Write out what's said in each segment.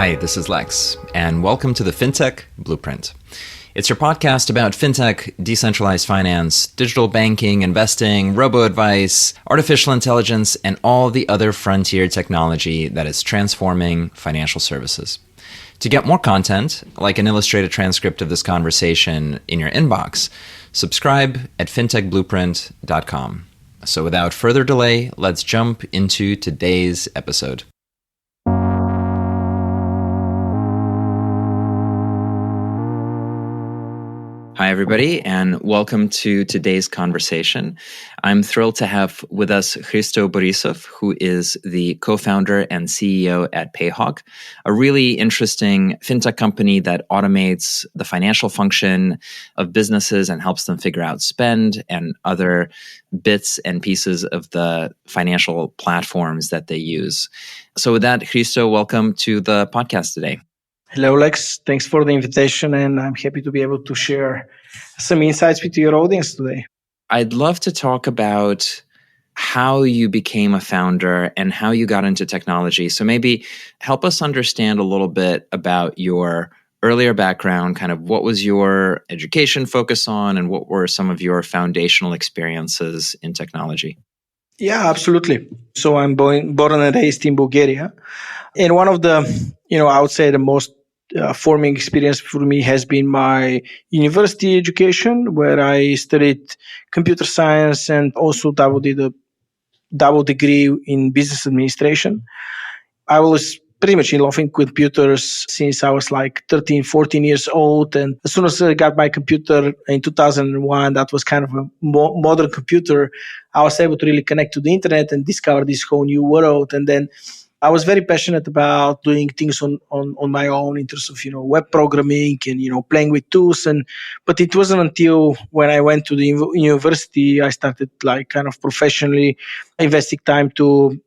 Hi, this is Lex, and welcome to the Fintech Blueprint. It's your podcast about fintech, decentralized finance, digital banking, investing, robo-advice, artificial intelligence, and all the other frontier technology that is transforming financial services. To get more content, like an illustrated transcript of this conversation in your inbox, subscribe at fintechblueprint.com. So without further delay, let's jump into today's episode. Hi, everybody, and welcome to today's conversation. I'm thrilled to have with us Hristo Borisov, who is the co-founder and CEO at Payhawk, a really interesting fintech company that automates the financial function of businesses and helps them figure out spend and other bits and pieces of the financial platforms that they use. So with that, Hristo, welcome to the podcast today. Hello, Lex. Thanks for the invitation, and I'm happy to be able to share some insights with your audience today. I'd love to talk about how you became a founder and how you got into technology. So maybe help us understand a little bit about your earlier background, kind of what was your education focus on, and what were some of your foundational experiences in technology? Yeah, absolutely. So I'm born and raised in Bulgaria. And one of the, I would say the most forming experience for me has been my university education, where I studied computer science and also did a double degree in business administration. I was pretty much in love with computers since I was like 13, 14 years old. And as soon as I got my computer in 2001, that was kind of a modern computer, I was able to really connect to the internet and discover this whole new world. And then I was very passionate about doing things on my own in terms of, web programming and, playing with tools. But it wasn't until when I went to the university, I started like kind of professionally investing time to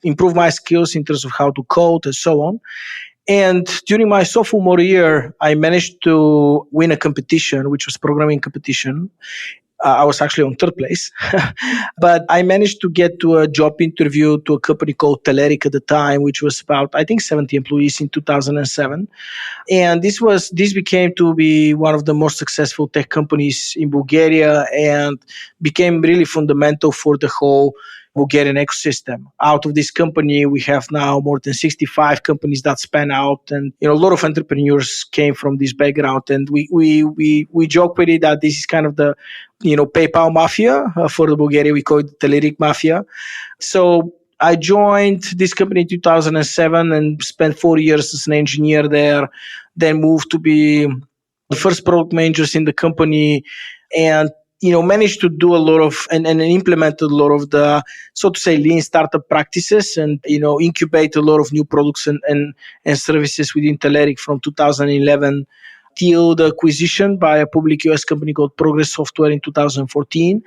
improve my skills in terms of how to code and so on. And during my sophomore year, I managed to win a competition, which was programming competition. I was actually on third place, but I managed to get to a job interview to a company called Telerik at the time, which was about, I think, 70 employees in 2007. And this became to be one of the most successful tech companies in Bulgaria and became really fundamental for the whole Bulgarian ecosystem. Out of this company, we have now more than 65 companies that span out, and a lot of entrepreneurs came from this background. And we joke with it that this is kind of the PayPal mafia for the Bulgaria. We call it the Telerik mafia. So I joined this company in 2007 and spent 4 years as an engineer there. Then moved to be the first product managers in the company, and managed to do a lot of and implemented a lot of the, so to say, lean startup practices and, incubate a lot of new products and services within Telerik from 2011 till the acquisition by a public US company called Progress Software in 2014.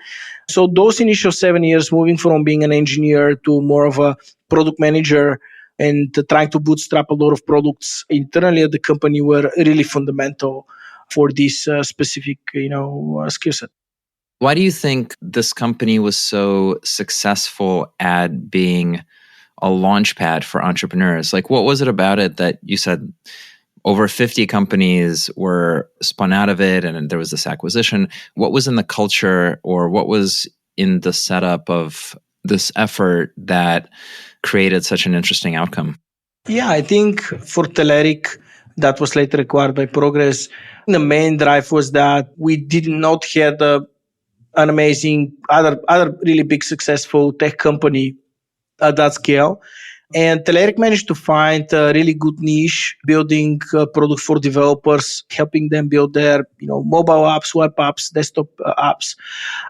So those initial 7 years, moving from being an engineer to more of a product manager and trying to bootstrap a lot of products internally at the company, were really fundamental for this specific, skill set. Why do you think this company was so successful at being a launchpad for entrepreneurs? Like, what was it about it that you said over 50 companies were spun out of it and there was this acquisition? What was in the culture or what was in the setup of this effort that created such an interesting outcome? Yeah, I think for Telerik, that was later acquired by Progress, the main drive was that we did not have an amazing other really big successful tech company at that scale. And Telerik managed to find a really good niche, building product for developers, helping them build their, mobile apps, web apps, desktop apps.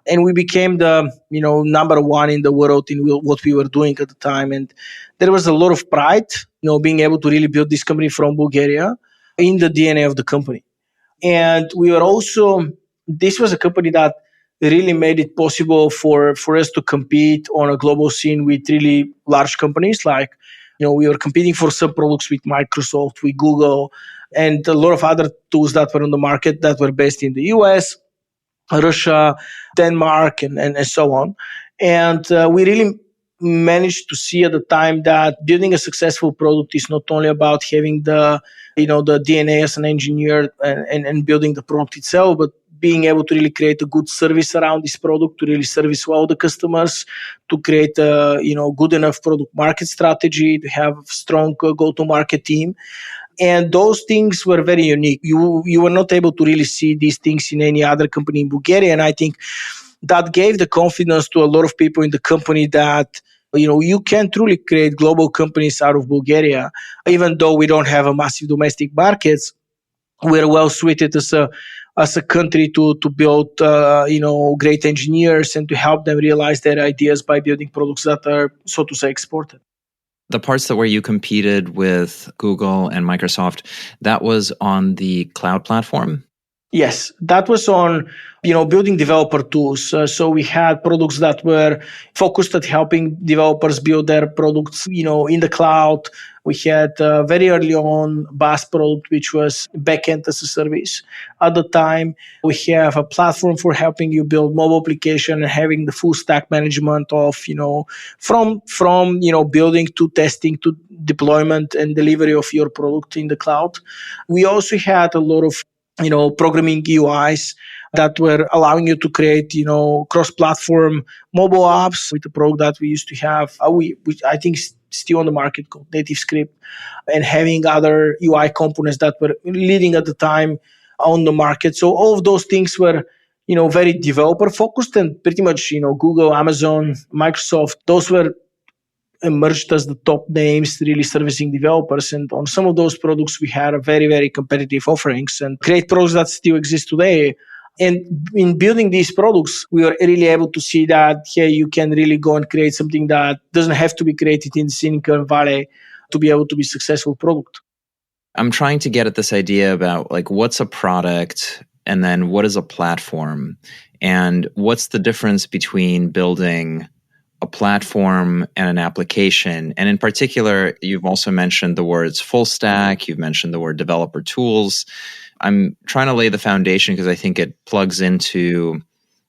And we became the, number one in the world in what we were doing at the time. And there was a lot of pride, being able to really build this company from Bulgaria in the DNA of the company. And we were also, this was a company that really made it possible for us to compete on a global scene with really large companies. Like, we were competing for some products with Microsoft, with Google, and a lot of other tools that were on the market that were based in the US, Russia, Denmark, and so on. And we really managed to see at the time that building a successful product is not only about having the DNA as an engineer and building the product itself, but being able to really create a good service around this product, to really service well the customers, to create a good enough product market strategy, to have a strong go-to-market team. And those things were very unique. You were not able to really see these things in any other company in Bulgaria. And I think that gave the confidence to a lot of people in the company that you can truly create global companies out of Bulgaria, even though we don't have a massive domestic markets. We're well suited as a country to build great engineers and to help them realize their ideas by building products that are, so to say, exported. The parts that where you competed with Google and Microsoft, that was on the cloud platform? Yes, that was on building developer tools. So we had products that were focused at helping developers build their products, in the cloud. We had very early on BaaS product, which was backend as a service. At the time, we have a platform for helping you build mobile application and having the full stack management of, from building to testing to deployment and delivery of your product in the cloud. We also had a lot of programming UIs that were allowing you to create, cross-platform mobile apps with the product that we used to have, which I think is still on the market, called NativeScript, and having other UI components that were leading at the time on the market. So all of those things were, very developer-focused, and pretty much, Google, Amazon, Microsoft, those were emerged as the top names really servicing developers. And on some of those products, we had a very, very competitive offerings and great products that still exist today. And in building these products, we were really able to see that, hey, you can really go and create something that doesn't have to be created in Silicon Valley to be able to be a successful product. I'm trying to get at this idea about what's a product and then what is a platform, and what's the difference between building a platform and an application. And in particular, you've also mentioned the words full stack, you've mentioned the word developer tools. I'm trying to lay the foundation because I think it plugs into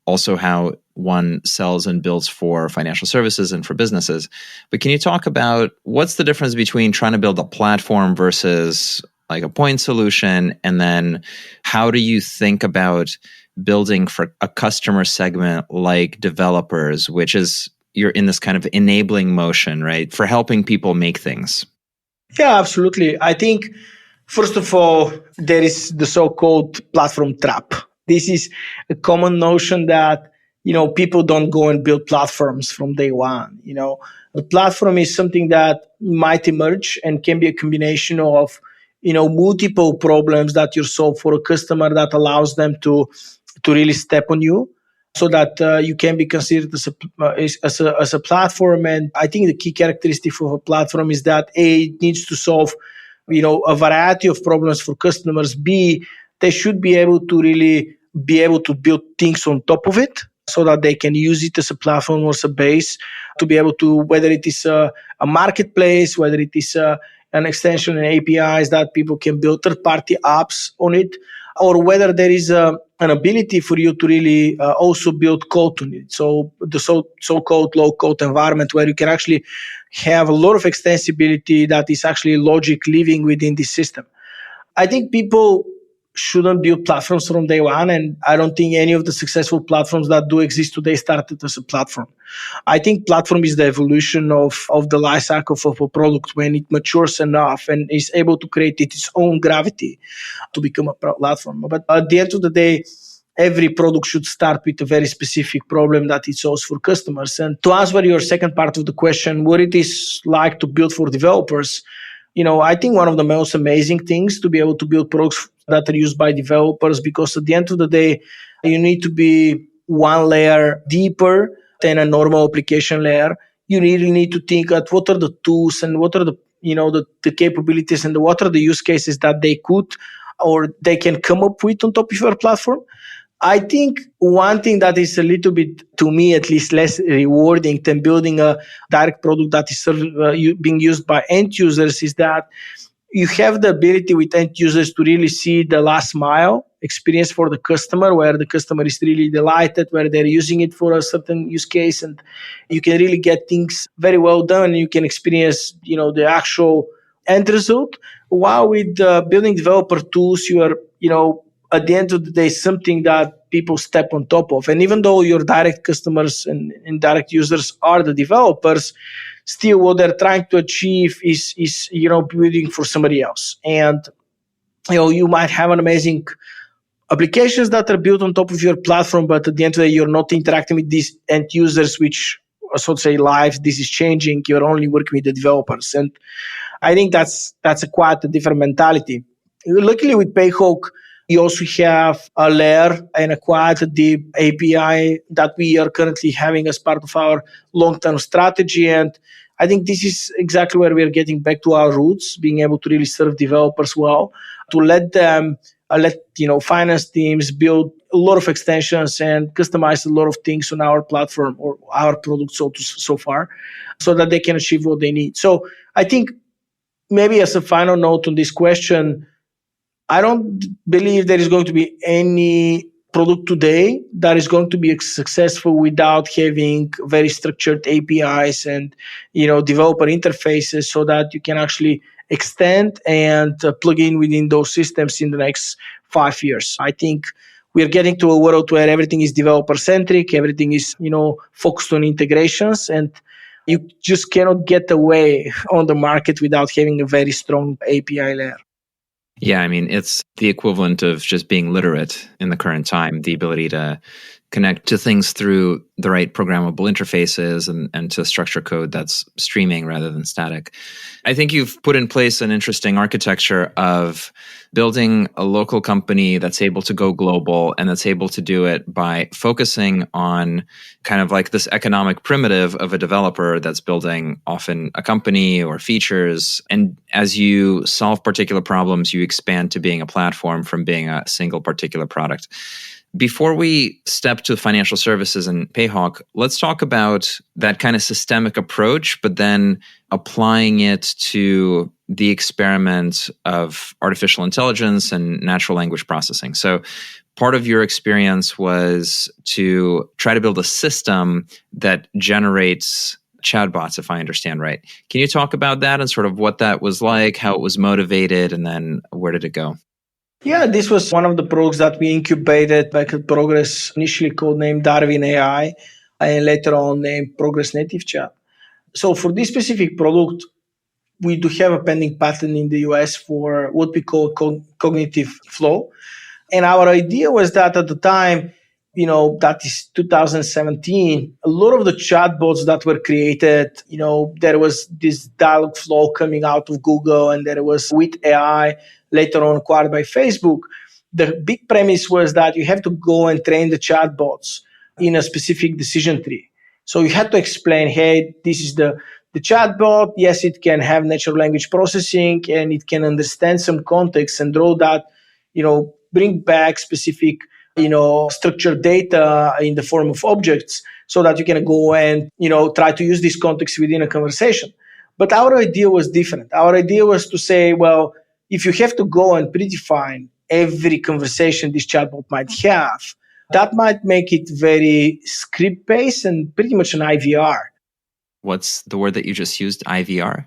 also how one sells and builds for financial services and for businesses. But can you talk about what's the difference between trying to build a platform versus a point solution? And then how do you think about building for a customer segment like developers, which is you're in this kind of enabling motion, right, for helping people make things? Yeah, absolutely. I think, first of all, there is the so-called platform trap. This is a common notion that, people don't go and build platforms from day one. The platform is something that might emerge and can be a combination of, multiple problems that you solve for a customer that allows them to really step on you, so that you can be considered as a platform. And I think the key characteristic of a platform is that A, it needs to solve, a variety of problems for customers. B, they should be able to really be able to build things on top of it so that they can use it as a platform or as a base to be able to, whether it is a marketplace, whether it is an extension and APIs that people can build third-party apps on it, or whether there is an ability for you to really also build code on it. So the so-called low-code environment where you can actually have a lot of extensibility that is actually logic living within the system. I think people shouldn't build platforms from day one, and I don't think any of the successful platforms that do exist today started as a platform. I think platform is the evolution of the life cycle of a product when it matures enough and is able to create its own gravity to become a platform. But at the end of the day, every product should start with a very specific problem that it solves for customers. And to answer your second part of the question, what it is like to build for developers, I think one of the most amazing things to be able to build products that are used by developers, because at the end of the day, you need to be one layer deeper than a normal application layer. You really need to think at what are the tools and what are the capabilities and what are the use cases that they could or they can come up with on top of your platform. I think one thing that is a little bit, to me at least, less rewarding than building a direct product that is being used by end users is that you have the ability with end users to really see the last mile experience for the customer, where the customer is really delighted, where they're using it for a certain use case, and you can really get things very well done. You can experience, the actual end result. While with building developer tools, you are, at the end of the day, something that people step on top of. And even though your direct customers and indirect users are the developers, still what they're trying to achieve is building for somebody else. And you might have an amazing applications that are built on top of your platform, but at the end of the day, you're not interacting with these end users, which, so to say, live, this is changing. You're only working with the developers. And I think that's quite a different mentality. Luckily, with Payhawk, we also have a layer and a quite a deep API that we are currently having as part of our long-term strategy. And I think this is exactly where we are getting back to our roots, being able to really serve developers well, to let them, finance teams build a lot of extensions and customize a lot of things on our platform or our product so far, so that they can achieve what they need. So I think maybe as a final note on this question, I don't believe there is going to be any product today that is going to be successful without having very structured APIs and developer interfaces, so that you can actually extend and plug in within those systems in the next 5 years. I think we are getting to a world where everything is developer centric, everything is focused on integrations, and you just cannot get away on the market without having a very strong API layer. Yeah, I mean, it's the equivalent of just being literate in the current time, the ability to connect to things through the right programmable interfaces and to structure code that's streaming rather than static. I think you've put in place an interesting architecture of building a local company that's able to go global, and that's able to do it by focusing on kind of like this economic primitive of a developer that's building often a company or features. And as you solve particular problems, you expand to being a platform from being a single particular product. Before we step to financial services and Payhawk, let's talk about that kind of systemic approach, but then applying it to the experiment of artificial intelligence and natural language processing. So part of your experience was to try to build a system that generates chatbots, if I understand right. Can you talk about that and sort of what that was like, how it was motivated, and then where did it go? Yeah, this was one of the products that we incubated back at Progress, initially codenamed DarwinAI, and later on named Progress NativeChat. So for this specific product, we do have a pending patent in the US for what we call cognitive flow. And our idea was that at the time, that is 2017, a lot of the chatbots that were created, there was this dialogue flow coming out of Google, and there was with AI, later on acquired by Facebook. The big premise was that you have to go and train the chatbots in a specific decision tree. So you had to explain, hey, this is the chatbot. Yes, it can have natural language processing, and it can understand some context and draw that, bring back specific, structured data in the form of objects, so that you can go and, try to use this context within a conversation. But our idea was different. Our idea was to say, well, if you have to go and predefine every conversation this chatbot might have, that might make it very script-based and pretty much an IVR. What's the word that you just used, IVR?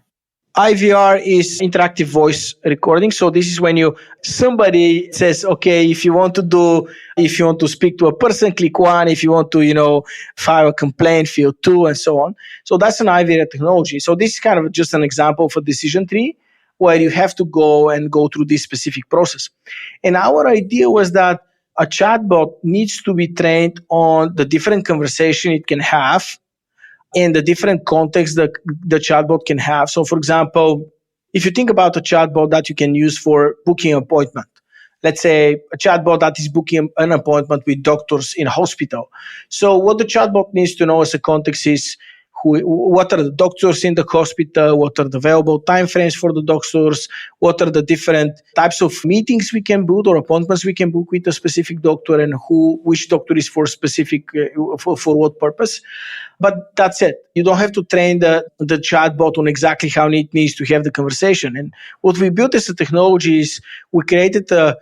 IVR is interactive voice recording. So this is when somebody says, okay, if you want to speak to a person, click 1. If you want to, file a complaint, feel 2, and so on. So that's an IVR technology. So this is kind of just an example of a decision tree where you have to go through this specific process. And our idea was that a chatbot needs to be trained on the different conversation it can have and the different context that the chatbot can have. So, for example, if you think about a chatbot that you can use for booking an appointment, let's say a chatbot that is booking an appointment with doctors in a hospital. So what the chatbot needs to know as a context is what are the doctors in the hospital, what are the available timeframes for the doctors, what are the different types of meetings we can book or appointments we can book with a specific doctor, and which doctor is for specific, for what purpose. But that's it. You don't have to train the chatbot on exactly how it needs to have the conversation. And what we built as a technology is we created a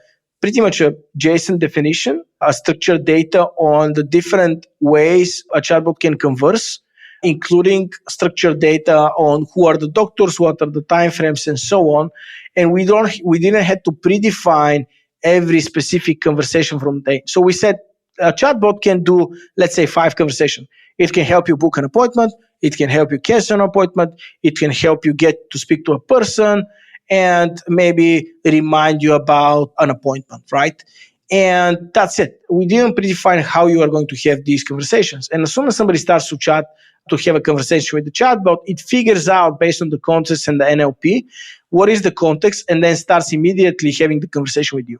pretty much a JSON definition, a structured data on the different ways a chatbot can converse, including structured data on who are the doctors, what are the timeframes, and so on. And we didn't have to predefine every specific conversation from the day. So we said a chatbot can do, let's say, 5 conversations. It can help you book an appointment. It can help you cancel an appointment. It can help you get to speak to a person and maybe remind you about an appointment, right? And that's it. We didn't predefine how you are going to have these conversations. And as soon as somebody starts to have a conversation with the chatbot, it figures out based on the context and the NLP, what is the context, and then starts immediately having the conversation with you.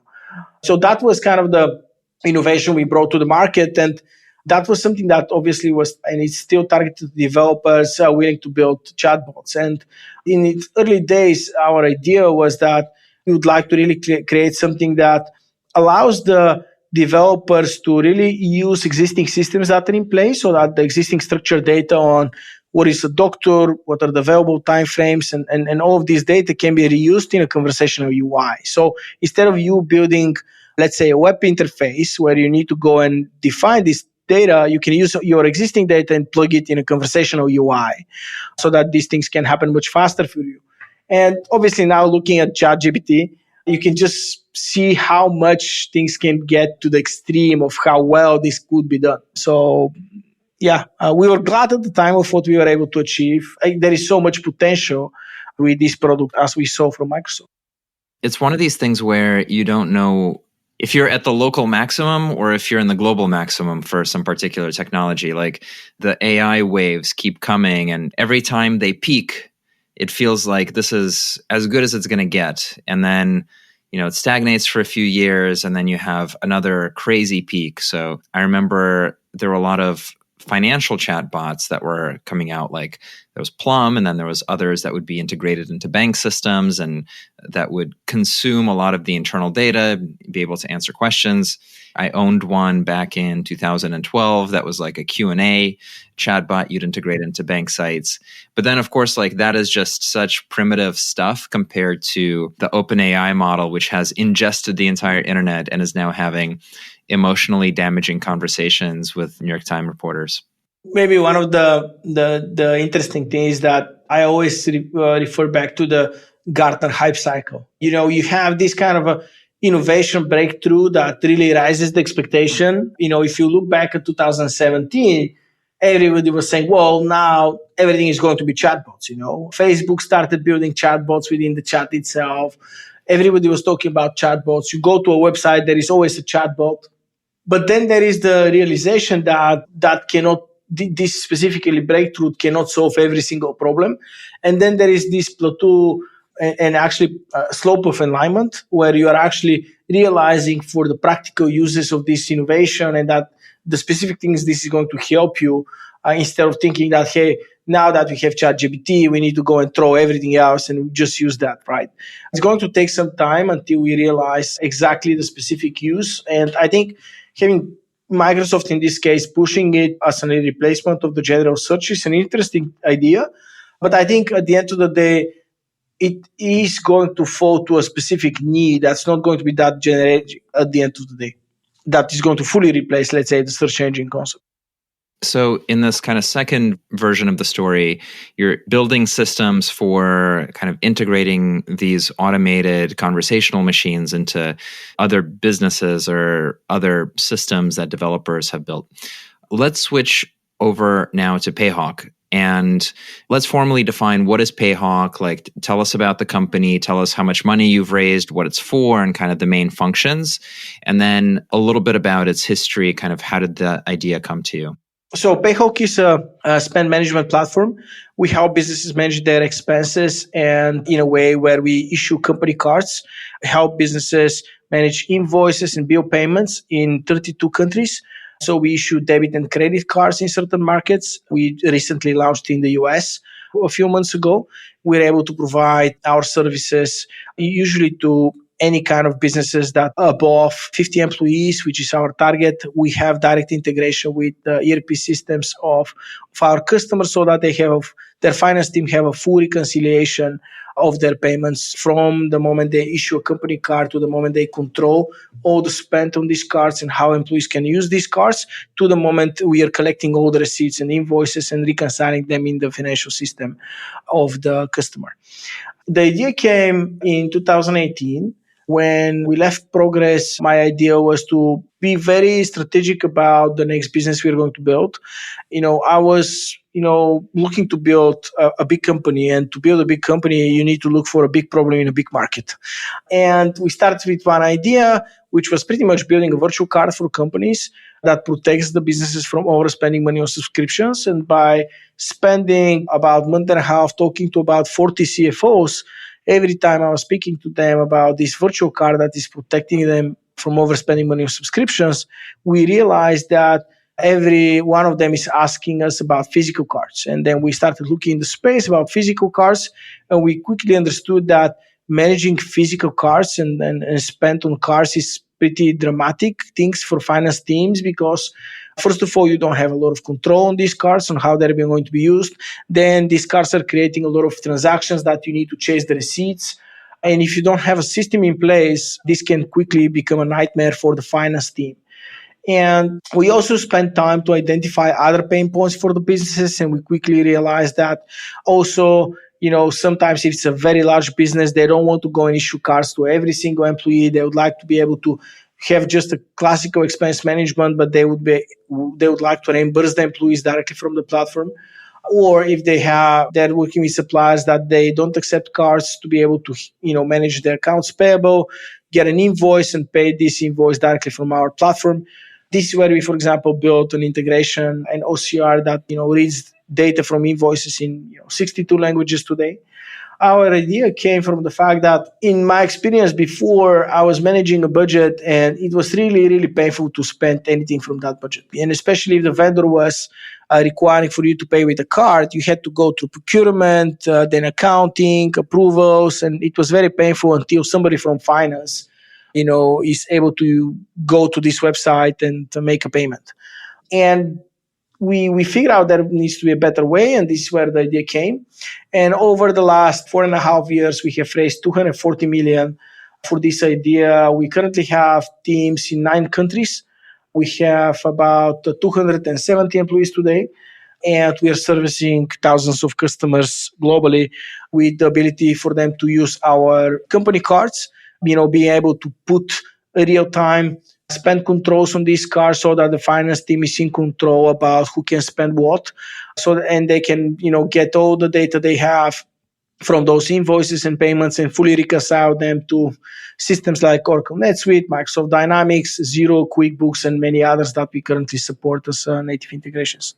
So that was kind of the innovation we brought to the market. And that was something that obviously was, and it's still targeted to developers willing to build chatbots. And in its early days, our idea was that we would like to really create something that allows the developers to really use existing systems that are in place, so that the existing structured data on what is a doctor, what are the available timeframes, and all of these data can be reused in a conversational UI. So instead of you building, let's say, a web interface where you need to go and define this data, you can use your existing data and plug it in a conversational UI so that these things can happen much faster for you. And obviously now looking at ChatGPT, you can just see how much things can get to the extreme of how well this could be done. So yeah, we were glad at the time of what we were able to achieve. There is so much potential with this product as we saw from Microsoft. It's one of these things where you don't know if you're at the local maximum or if you're in the global maximum for some particular technology. Like the AI waves keep coming, and every time they peak, it feels like this is as good as it's going to get. And then, it stagnates for a few years, and then you have another crazy peak. So I remember there were a lot of financial chatbots that were coming out. Like there was Plum, and then there was others that would be integrated into bank systems and that would consume a lot of the internal data, be able to answer questions. I owned one back in 2012 that was like a Q&A chatbot you'd integrate into bank sites. But then, of course, like that is just such primitive stuff compared to the OpenAI model, which has ingested the entire internet and is now having emotionally damaging conversations with New York Times reporters. Maybe one of the interesting things that I always refer back to the Gartner hype cycle. You have this kind of a innovation breakthrough that really rises the expectation. If you look back at 2017, everybody was saying, well, now everything is going to be chatbots. Facebook started building chatbots within the chat itself. Everybody was talking about chatbots. You go to a website, there is always a chatbot. But then there is the realization that this specifically breakthrough cannot solve every single problem. And then there is this plateau and actually slope of alignment where you are actually realizing for the practical uses of this innovation and that the specific things this is going to help you instead of thinking that, hey, now that we have ChatGPT, we need to go and throw everything else and just use that, right? It's going to take some time until we realize exactly the specific use. And I think having Microsoft, in this case, pushing it as a replacement of the general search is an interesting idea. But I think at the end of the day, it is going to fall to a specific need that's not going to be that generic at the end of the day. That is going to fully replace, let's say, the search engine concept. So in this kind of second version of the story, you're building systems for kind of integrating these automated conversational machines into other businesses or other systems that developers have built. Let's switch over now to Payhawk. And let's formally define what is Payhawk. Like, tell us about the company, tell us how much money you've raised, what it's for, and kind of the main functions. And then a little bit about its history, kind of how did the idea come to you? So Payhawk is a spend management platform. We help businesses manage their expenses, and in a way where we issue company cards, help businesses manage invoices and bill payments in 32 countries. So we issue debit and credit cards in certain markets. We recently launched in the US a few months ago. We're able to provide our services usually to any kind of businesses that are above 50 employees, which is our target. We have direct integration with the ERP systems of our customers so that their finance team have a full reconciliation of their payments from the moment they issue a company card to the moment they control all the spend on these cards and how employees can use these cards to the moment we are collecting all the receipts and invoices and reconciling them in the financial system of the customer. The idea came in 2018. When we left Progress, my idea was to be very strategic about the next business we were going to build. I was, looking to build a big company, and to build a big company, you need to look for a big problem in a big market. And we started with one idea, which was pretty much building a virtual card for companies that protects the businesses from overspending money on subscriptions. And by spending about a month and a half talking to about 40 CFOs, every time I was speaking to them about this virtual card that is protecting them from overspending money on subscriptions, we realized that every one of them is asking us about physical cards. And then we started looking in the space about physical cards, and we quickly understood that managing physical cards and spend on cards is pretty dramatic things for finance teams, because first of all, you don't have a lot of control on these cards, on how they're going to be used. Then these cards are creating a lot of transactions that you need to chase the receipts. And if you don't have a system in place, this can quickly become a nightmare for the finance team. And we also spent time to identify other pain points for the businesses. And we quickly realized that also, sometimes if it's a very large business, they don't want to go and issue cards to every single employee. They would like to be able to have just a classical expense management, but they would like to reimburse the employees directly from the platform. Or if they're working with suppliers that they don't accept cards, to be able to manage their accounts payable, get an invoice and pay this invoice directly from our platform. This is where we, for example, built an integration and OCR that reads data from invoices in 62 languages today. Our idea came from the fact that in my experience before, I was managing a budget and it was really, really painful to spend anything from that budget. And especially if the vendor was requiring for you to pay with a card, you had to go through procurement, then accounting, approvals, and it was very painful until somebody from finance, is able to go to this website and to make a payment. And we figured out that there needs to be a better way, and this is where the idea came. And over the last 4.5 years, we have raised $240 million for this idea. We currently have teams in 9 countries. We have about 270 employees today, and we are servicing thousands of customers globally with the ability for them to use our company cards, being able to put real-time spend controls on these cards so that the finance team is in control about who can spend what. And they can, get all the data they have from those invoices and payments and fully reconcile them to systems like Oracle NetSuite, Microsoft Dynamics, Xero, QuickBooks, and many others that we currently support as native integrations.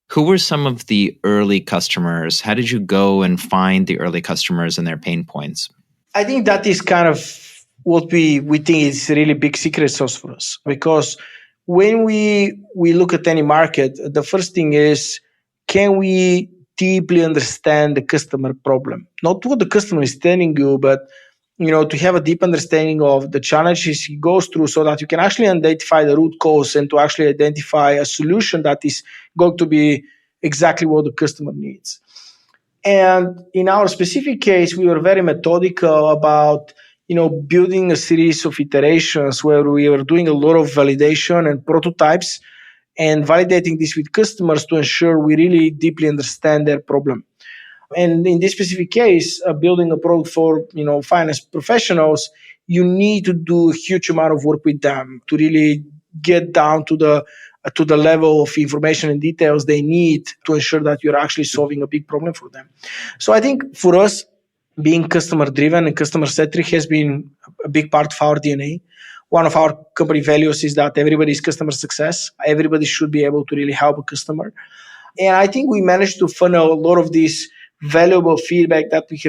Who were some of the early customers? How did you go and find the early customers and their pain points? I think that is kind of what we think is a really big secret sauce for us. Because when we look at any market, the first thing is, can we deeply understand the customer problem? Not what the customer is telling you, but to have a deep understanding of the challenges he goes through so that you can actually identify the root cause and to actually identify a solution that is going to be exactly what the customer needs. And in our specific case, we were very methodical about building a series of iterations where we were doing a lot of validation and prototypes and validating this with customers to ensure we really deeply understand their problem. And in this specific case, building a product for finance professionals, you need to do a huge amount of work with them to really get down to the level of information and details they need to ensure that you're actually solving a big problem for them. So I think for us, being customer driven and customer centric has been a big part of our DNA. One of our company values is that everybody is customer success. Everybody should be able to really help a customer. And I think we managed to funnel a lot of this valuable feedback that we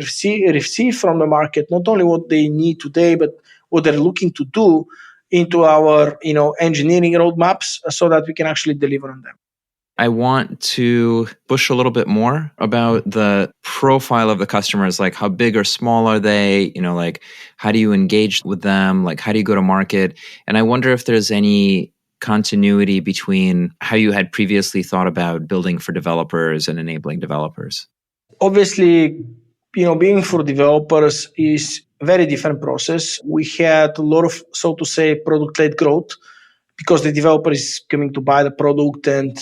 receive from the market, not only what they need today, but what they're looking to do into our engineering roadmaps so that we can actually deliver on them. I want to push a little bit more about the profile of the customers, like how big or small are they, like how do you engage with them, like how do you go to market? And I wonder if there's any continuity between how you had previously thought about building for developers and enabling developers. Obviously, being for developers is a very different process. We had a lot of, so to say, product-led growth because the developer is coming to buy the product, and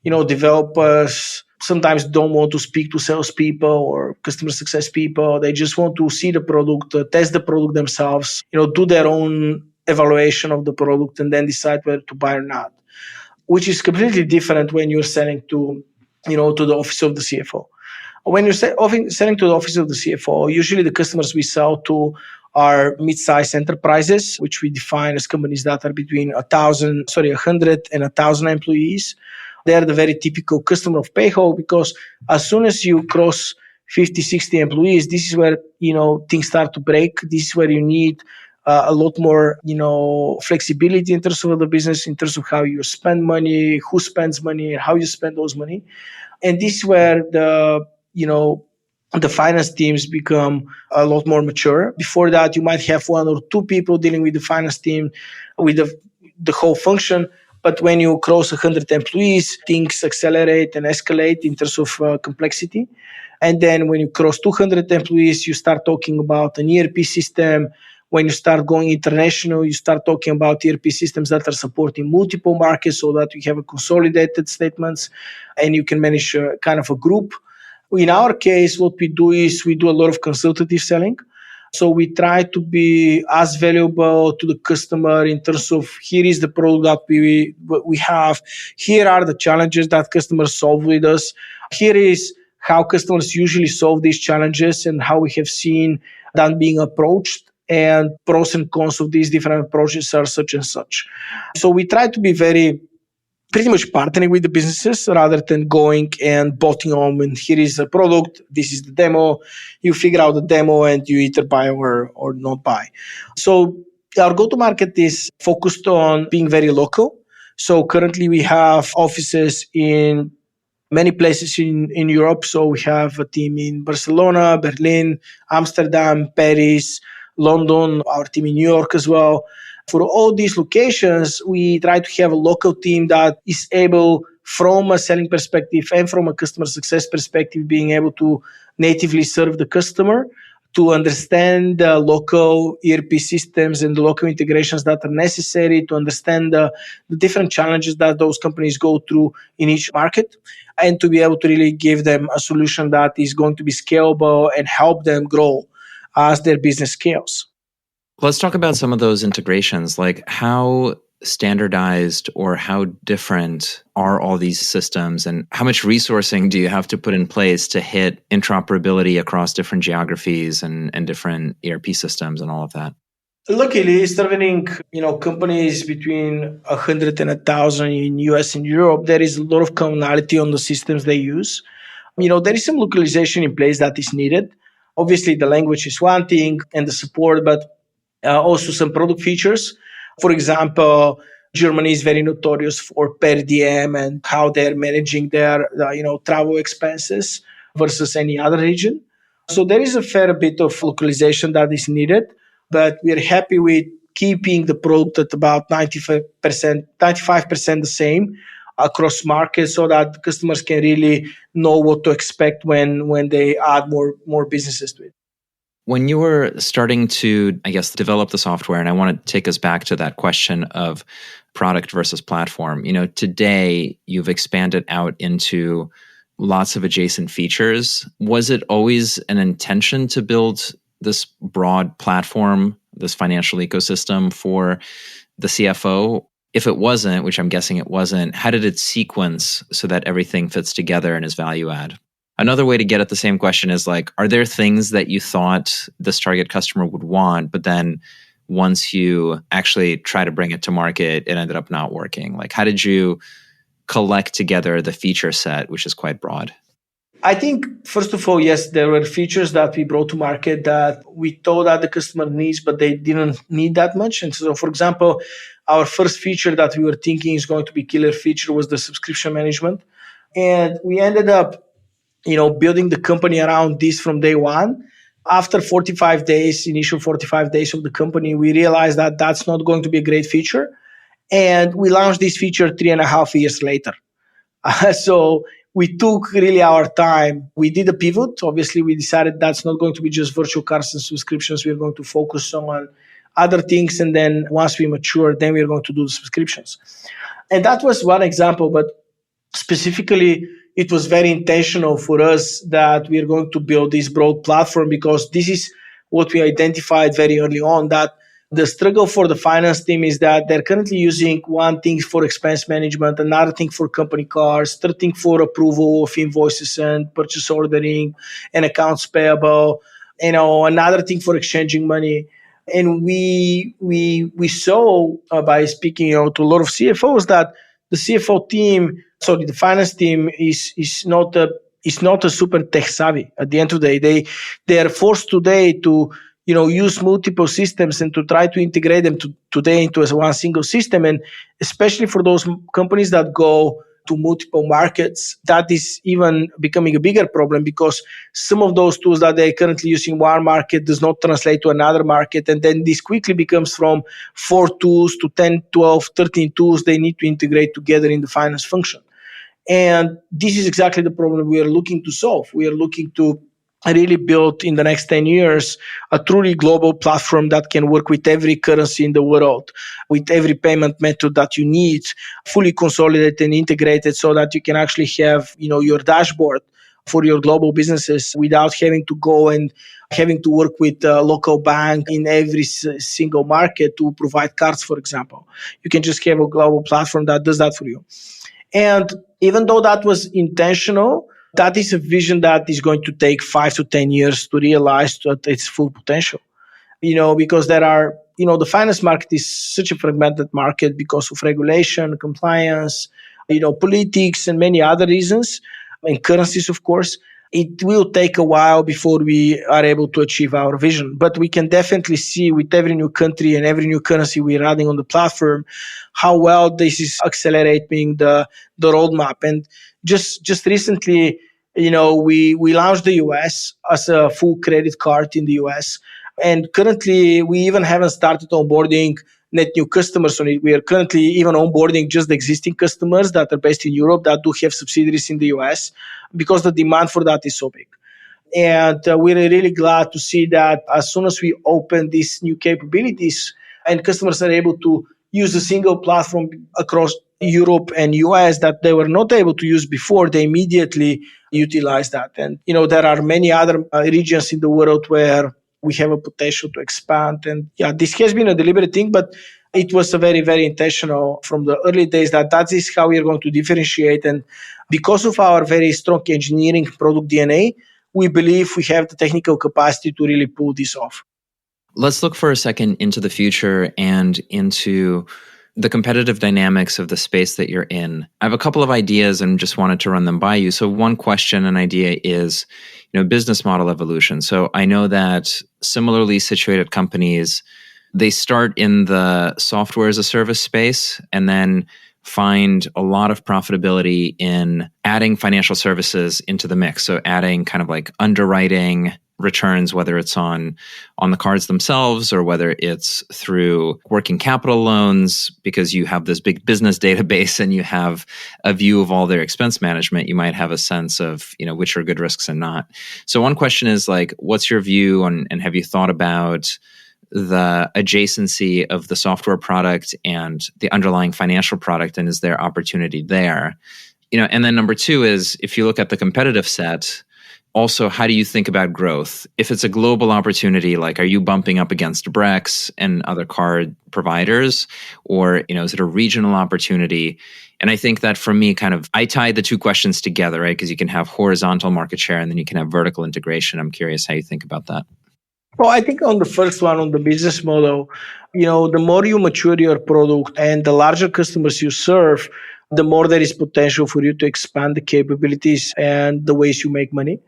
developers sometimes don't want to speak to salespeople or customer success people. They just want to see the product, test the product themselves, do their own evaluation of the product, and then decide whether to buy or not, which is completely different when you're selling to the office of the CFO. When you're selling to the office of the CFO, usually the customers we sell to are mid-sized enterprises, which we define as companies that are between 100 and 1,000 employees. They're the very typical customer of Payhawk because as soon as you cross 50, 60 employees, this is where things start to break. This is where you need a lot more flexibility in terms of the business, in terms of how you spend money, who spends money, and how you spend those money. And this is where the finance teams become a lot more mature. Before that, you might have one or two people dealing with the finance team, with the whole function. But when you cross 100 employees, things accelerate and escalate in terms of complexity. And then when you cross 200 employees, you start talking about an ERP system. When you start going international, you start talking about ERP systems that are supporting multiple markets so that you have a consolidated statements and you can manage kind of a group. In our case, what we do is we do a lot of consultative selling. So we try to be as valuable to the customer in terms of here is the product that we have. Here are the challenges that customers solve with us. Here is how customers usually solve these challenges and how we have seen that being approached. And pros and cons of these different approaches are such and such. So we try to be pretty much partnering with the businesses rather than going and botting on and here is a product, this is the demo, you figure out the demo and you either buy or not buy. So our go-to-market is focused on being very local. So currently we have offices in many places in Europe. So we have a team in Barcelona, Berlin, Amsterdam, Paris, London, our team in New York as well. For all these locations, we try to have a local team that is able, from a selling perspective and from a customer success perspective, being able to natively serve the customer, to understand the local ERP systems and the local integrations that are necessary, to understand the different challenges that those companies go through in each market, and to be able to really give them a solution that is going to be scalable and help them grow as their business scales. Let's talk about some of those integrations. Like how standardized or how different are all these systems, and how much resourcing do you have to put in place to hit interoperability across different geographies and different ERP systems and all of that? Luckily, serving companies between 100 and 1,000 in US and Europe, there is a lot of commonality on the systems they use. There is some localization in place that is needed. Obviously, the language is one thing and the support, but also some product features. For example, Germany is very notorious for per diem and how they're managing their travel expenses versus any other region. So there is a fair bit of localization that is needed, but we're happy with keeping the product at about 95% the same across markets so that customers can really know what to expect when they add more businesses to it. When you were starting to, develop the software, and I want to take us back to that question of product versus platform, today you've expanded out into lots of adjacent features. Was it always an intention to build this broad platform, this financial ecosystem for the CFO? If it wasn't, which I'm guessing it wasn't, how did it sequence so that everything fits together and is value add? Another way to get at the same question is are there things that you thought this target customer would want, but then once you actually try to bring it to market, it ended up not working? How did you collect together the feature set, which is quite broad? I think, first of all, yes, there were features that we brought to market that we thought that the customer needs, but they didn't need that much. And so, for example, our first feature that we were thinking is going to be killer feature was the subscription management. And we ended up building the company around this from day one. After initial 45 days of the company, we realized that that's not going to be a great feature. And we launched this feature 3.5 years later. So we took really our time. We did a pivot. Obviously, we decided that's not going to be just virtual cards and subscriptions. We're going to focus on other things. And then once we mature, then we're going to do the subscriptions. And that was one example, but specifically, it was very intentional for us that we are going to build this broad platform, because this is what we identified very early on, that the struggle for the finance team is that they're currently using one thing for expense management, another thing for company cars, third thing for approval of invoices and purchase ordering and accounts payable, another thing for exchanging money. And we saw by speaking to a lot of CFOs that the the finance team is not a super tech savvy. At the end of the day, they are forced today to use multiple systems and to try to integrate them today into one single system. And especially for those companies that go to multiple markets, that is even becoming a bigger problem, because some of those tools that they currently use in one market does not translate to another market. And then this quickly becomes from 4 tools to 10, 12, 13 tools they need to integrate together in the finance function. And this is exactly the problem we are looking to solve. We are looking to really build in the next 10 years a truly global platform that can work with every currency in the world, with every payment method that you need, fully consolidated and integrated, so that you can actually have your dashboard for your global businesses without having to go and having to work with a local bank in every single market to provide cards, for example. You can just have a global platform that does that for you. And even though that was intentional, that is a vision that is going to take 5 to 10 years to realize at its full potential. Because there are, the finance market is such a fragmented market because of regulation, compliance, politics, and many other reasons, and currencies, of course. It will take a while before we are able to achieve our vision. But we can definitely see with every new country and every new currency we're adding on the platform, how well this is accelerating the roadmap. And just recently, we launched the US as a full credit card in the US. And currently, we even haven't started onboarding net new customers on it. We are currently even onboarding just the existing customers that are based in Europe that do have subsidiaries in the US, because the demand for that is so big. And we're really glad to see that as soon as we open these new capabilities and customers are able to use a single platform across Europe and US that they were not able to use before, they immediately utilize that. And, there are many other regions in the world where we have a potential to expand. And this has been a deliberate thing, but it was a very, very intentional from the early days that is how we are going to differentiate. And because of our very strong engineering product DNA, we believe we have the technical capacity to really pull this off. Let's look for a second into the future and into the competitive dynamics of the space that you're in. I have a couple of ideas and just wanted to run them by you. So one question and idea is, business model evolution. So I know that similarly situated companies, they start in the software as a service space and then find a lot of profitability in adding financial services into the mix. So adding kind of like underwriting returns, whether it's on the cards themselves or whether it's through working capital loans, because you have this big business database and you have a view of all their expense management, you might have a sense of, which are good risks and not. So one question is like, what's your view on, and have you thought about the adjacency of the software product and the underlying financial product, and is there opportunity there? And then number two is, if you look at the competitive set, also, how do you think about growth? If it's a global opportunity, like, are you bumping up against Brex and other card providers, or, is it a regional opportunity? And I think that for me, I tie the two questions together, right? Because you can have horizontal market share and then you can have vertical integration. I'm curious how you think about that. Well, I think on the first one, on the business model, the more you mature your product and the larger customers you serve, the more there is potential for you to expand the capabilities and the ways you make money.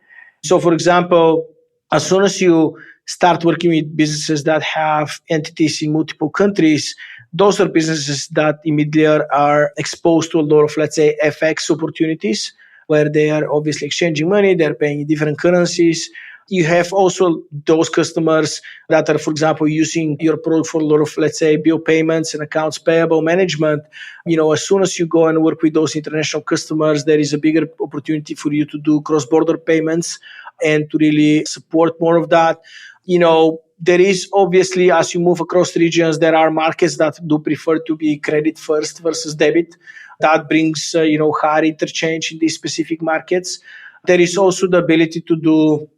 So, for example, as soon as you start working with businesses that have entities in multiple countries, those are businesses that immediately are exposed to a lot of, let's say, FX opportunities, where they are obviously exchanging money, they're paying in different currencies. you have also those customers that are, for example, using your product for a lot of, let's say, bill payments and accounts payable management. As soon as you go and work with those international customers, there is a bigger opportunity for you to do cross-border payments and to really support more of that. There is obviously, as you move across regions, there are markets that do prefer to be credit first versus debit. That brings, higher interchange in these specific markets. There is also the ability to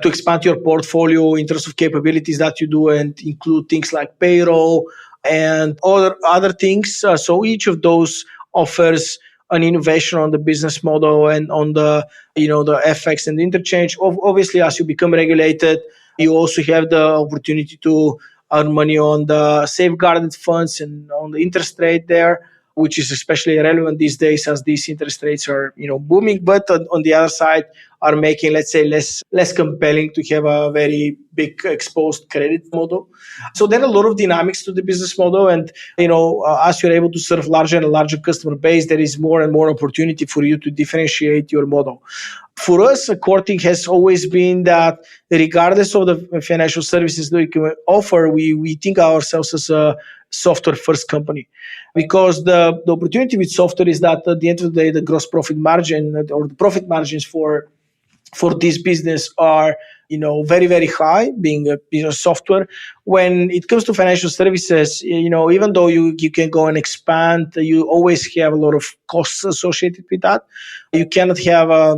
expand your portfolio in terms of capabilities that you do and include things like payroll and other things. So each of those offers an innovation on the business model and on the FX and interchange. Obviously, as you become regulated, you also have the opportunity to earn money on the safeguarded funds and on the interest rate there, which is especially relevant these days as these interest rates are booming. But on the other side, are making, let's say, less compelling to have a very big exposed credit model. So there are a lot of dynamics to the business model, and as you're able to serve larger and larger customer base, there is more and more opportunity for you to differentiate your model. For us, a core thing has always been that regardless of the financial services that we can offer, we think ourselves as a software first company, because the opportunity with software is that at the end of the day, the gross profit margin or the profit margins for this business are very, very high, being a software. When it comes to financial services, even though you can go and expand, you always have a lot of costs associated with that. You cannot have a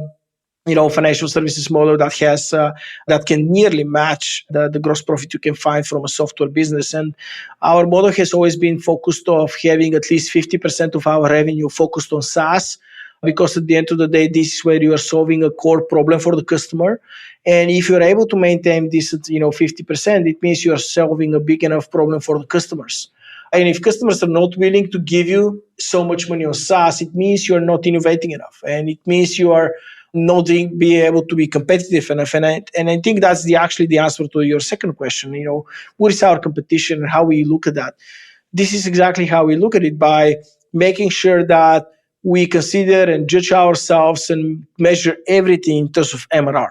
financial services model that has that can nearly match the gross profit you can find from a software business. And our model has always been focused on having at least 50% of our revenue focused on SaaS, because at the end of the day, this is where you are solving a core problem for the customer. And if you're able to maintain this at 50%, it means you are solving a big enough problem for the customers. And if customers are not willing to give you so much money on SaaS, it means you're not innovating enough, and it means you are not being able to be competitive enough. And I think that's actually the answer to your second question. What is our competition and how we look at that? This is exactly how we look at it, by making sure that we consider and judge ourselves and measure everything in terms of MRR,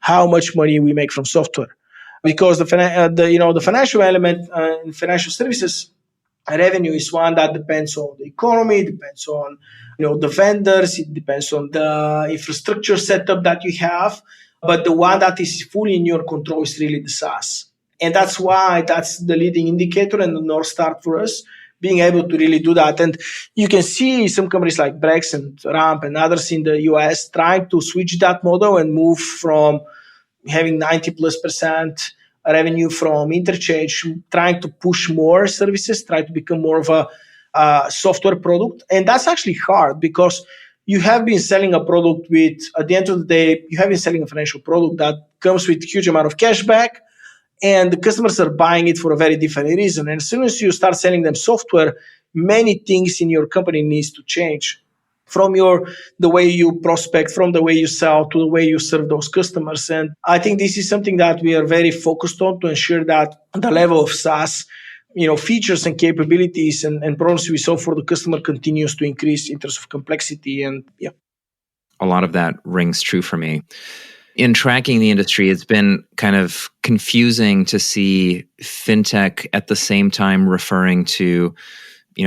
how much money we make from software, because the financial element in financial services revenue is one that depends on the economy, depends on the vendors, it depends on the infrastructure setup that you have. But the one that is fully in your control is really the SaaS, and that's why that's the leading indicator and the North Star for us, being able to really do that. And you can see some companies like Brex and Ramp and others in the US trying to switch that model and move from having 90+% revenue from interchange, trying to push more services, try to become more of a software product. And that's actually hard, because you have been selling a product with, at the end of the day, you have been selling a financial product that comes with a huge amount of cash back, and the customers are buying it for a very different reason. And as soon as you start selling them software, many things in your company needs to change, from the way you prospect, from the way you sell, to the way you serve those customers. And I think this is something that we are very focused on, to ensure that the level of SaaS features and capabilities and problems we solve for the customer continues to increase in terms of complexity. And a lot of that rings true for me. In tracking the industry, it's been kind of confusing to see fintech at the same time referring to,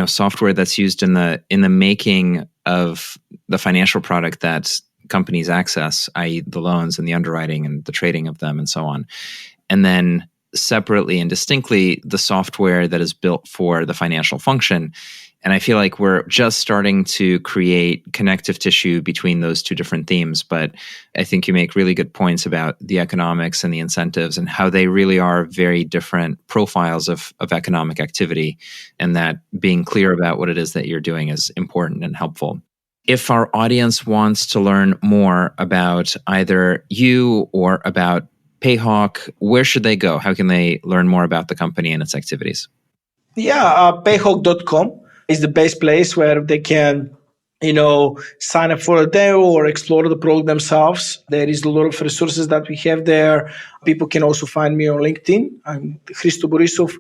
software that's used in the making of the financial product that companies access, i.e. the loans and the underwriting and the trading of them and so on. And then separately and distinctly, the software that is built for the financial function. And I feel like we're just starting to create connective tissue between those two different themes. But I think you make really good points about the economics and the incentives and how they really are very different profiles of economic activity, and that being clear about what it is that you're doing is important and helpful. If our audience wants to learn more about either you or about Payhawk, where should they go? How can they learn more about the company and its activities? Payhawk.com is the best place where they can, sign up for a demo or explore the product themselves. There is a lot of resources that we have there. People can also find me on LinkedIn. I'm Hristo Borisov,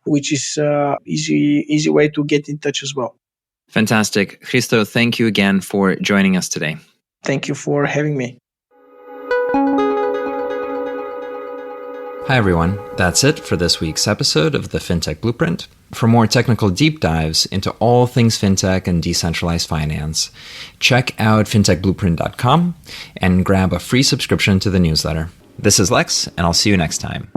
which is easy way to get in touch as well. Fantastic. Hristo, thank you again for joining us today. Thank you for having me. Hi everyone, that's it for this week's episode of the Fintech Blueprint. For more technical deep dives into all things fintech and decentralized finance, check out fintechblueprint.com and grab a free subscription to the newsletter. This is Lex, and I'll see you next time.